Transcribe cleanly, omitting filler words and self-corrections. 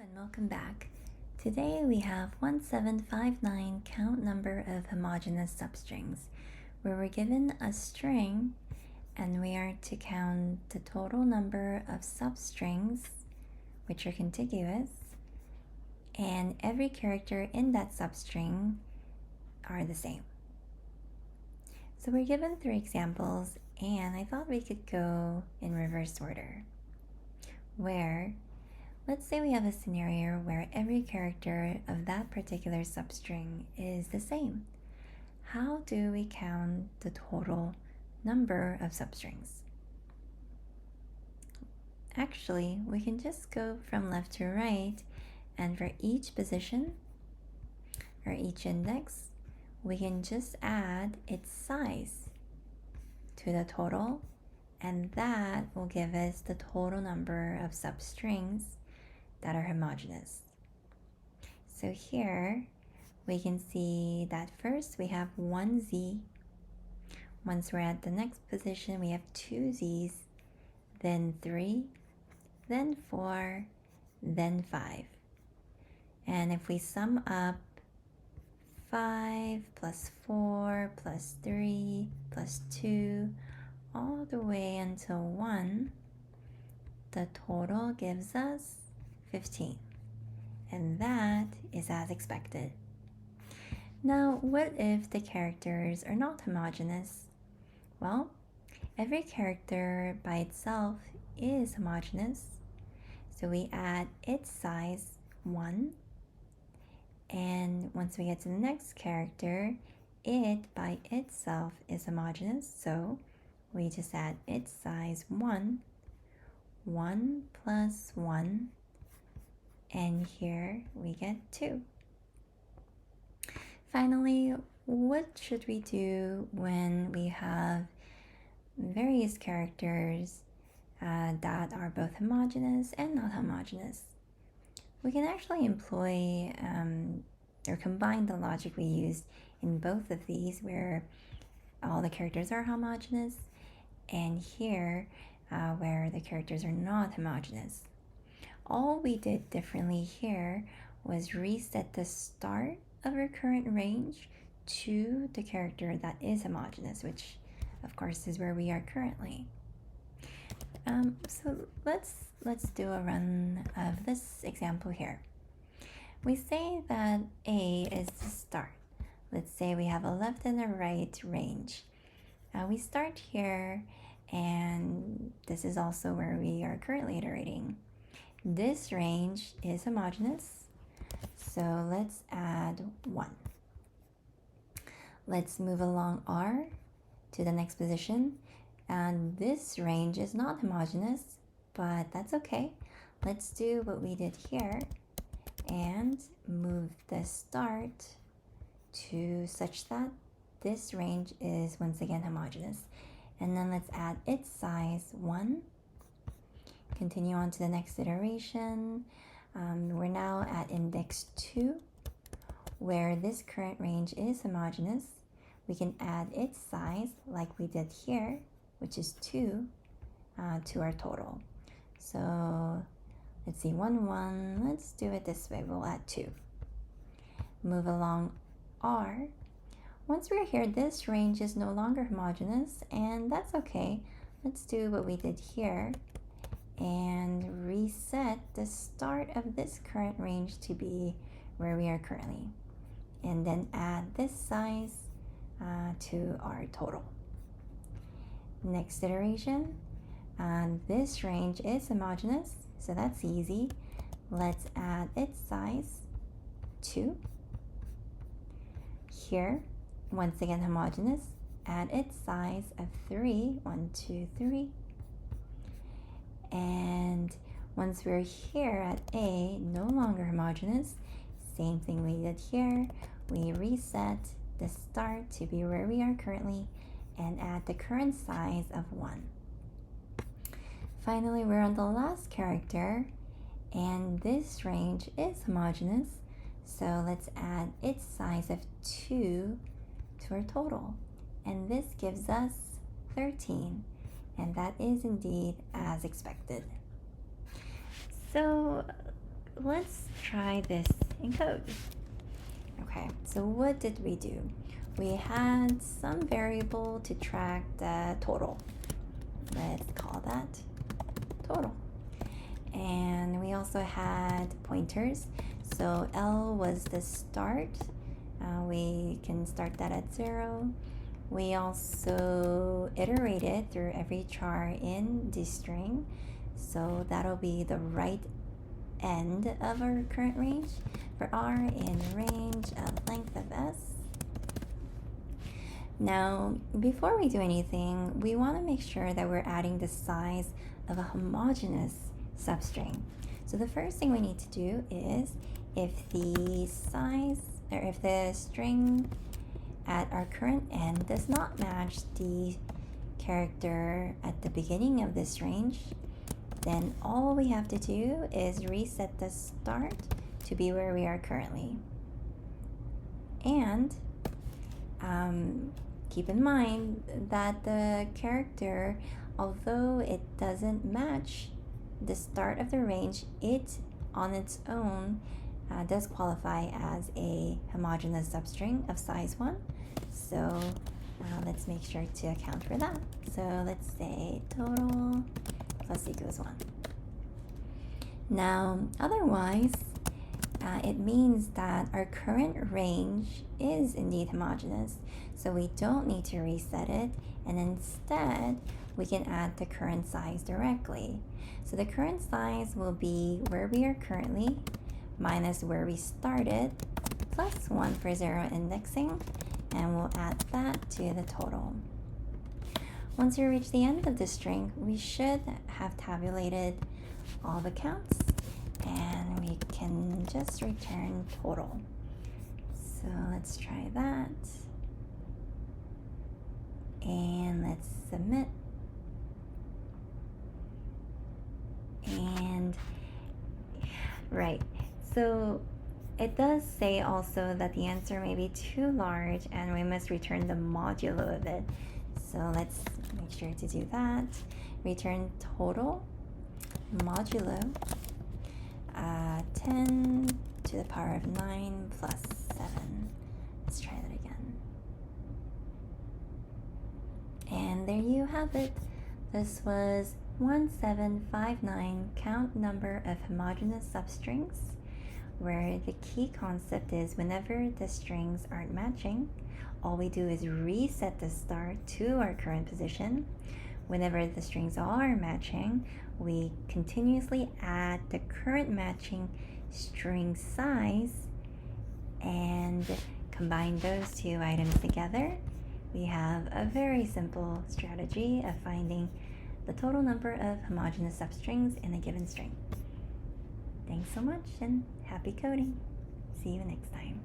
and welcome back. Today we have 1759 count number of homogeneous substrings, where we're given a string and we are to count the total number of substrings, which are contiguous, and every character in that substring are the same. So we're given 3 examples, and I thought we could go in reverse order, where let's say we have a scenario where every character of that particular substring is the same. How do we count the total number of substrings? Actually, we can just go from left to right, and for each position or each index, we can just add its size to the total, and that will give us the total number of substrings that are homogeneous. So here we can see that first we have 1z. Once we're at the next position, we have 2z's, then 3, then 4, then 5. And if we sum up 5 plus 4 plus 3 plus 2 all the way until 1, the total gives us 15, and that is as expected. Now, what if the characters are not homogeneous? Well, every character by itself is homogeneous, so we add its size 1, and once we get to the next character, it by itself is homogeneous, so we just add its size 1, 1 plus 1, and here we get 2. Finally, what should we do when we have various characters that are both homogeneous and not homogeneous? We can actually employ or combine the logic we used in both of these, where all the characters are homogeneous, and here where the characters are not homogeneous. All we did differently here was reset the start of our current range to the character that is homogeneous, which of course is where we are currently. So let's do a run of this example here. We say that A is the start. Let's say we have a left and a right range. We start here, and this is also where we are currently iterating. This range is homogeneous, so let's add 1. Let's move along R to the next position, and this range is not homogeneous, but that's okay. Let's do what we did here and move the start to such that this range is once again homogeneous. And then let's add its size 1. Continue on to the next iteration. We're now at index 2, where this current range is homogeneous. We can add its size like we did here, which is 2, to our total. So let's see, 1, 1. Let's do it this way. We'll add 2. Move along R. Once we're here, this range is no longer homogeneous, and that's okay. Let's do what we did here and reset the start of this current range to be where we are currently, and then add this size to our total. Next iteration, this range is homogeneous, so that's easy. Let's add its size 2. Here, once again homogeneous, add its size of 3, 1, 2, 3. And once we're here at A, no longer homogeneous, same thing we did here. We reset the start to be where we are currently and add the current size of 1. Finally, we're on the last character, and this range is homogeneous, so let's add its size of 2 to our total, and this gives us 13. And that is indeed as expected. So let's try this in code. Okay, so what did we do? We had some variable to track the total. Let's call that total. And we also had pointers. So L was the start. We can start that at 0. We also iterated through every char in the string. So that'll be the right end of our current range for R in range of length of S. Now, before we do anything, we want to make sure that we're adding the size of a homogeneous substring. So the first thing we need to do is if the size, or if the string at our current end does not match the character at the beginning of this range, then all we have to do is reset the start to be where we are currently. And keep in mind that the character, although it doesn't match the start of the range, it on its own does qualify as a homogeneous substring of size 1. So let's make sure to account for that. So let's say total plus equals 1. Now, otherwise, it means that our current range is indeed homogeneous, so we don't need to reset it, and instead we can add the current size directly. So the current size will be where we are currently minus where we started plus 1 for 0 indexing, and we'll add that to the total. Once we reach the end of the string, we should have tabulated all the counts, and we can just return total. So let's try that. And let's submit. And right, so it does say also that the answer may be too large and we must return the modulo of it. So let's make sure to do that. Return total modulo 10 to the power of 9 plus 7. Let's try that again. And there you have it. This was 1759 count number of homogeneous substrings, where the key concept is whenever the strings aren't matching, all we do is reset the start to our current position. Whenever the strings are matching, we continuously add the current matching string size and combine those two items together. We have a very simple strategy of finding the total number of homogeneous substrings in a given string. Thanks so much and happy coding. See you next time.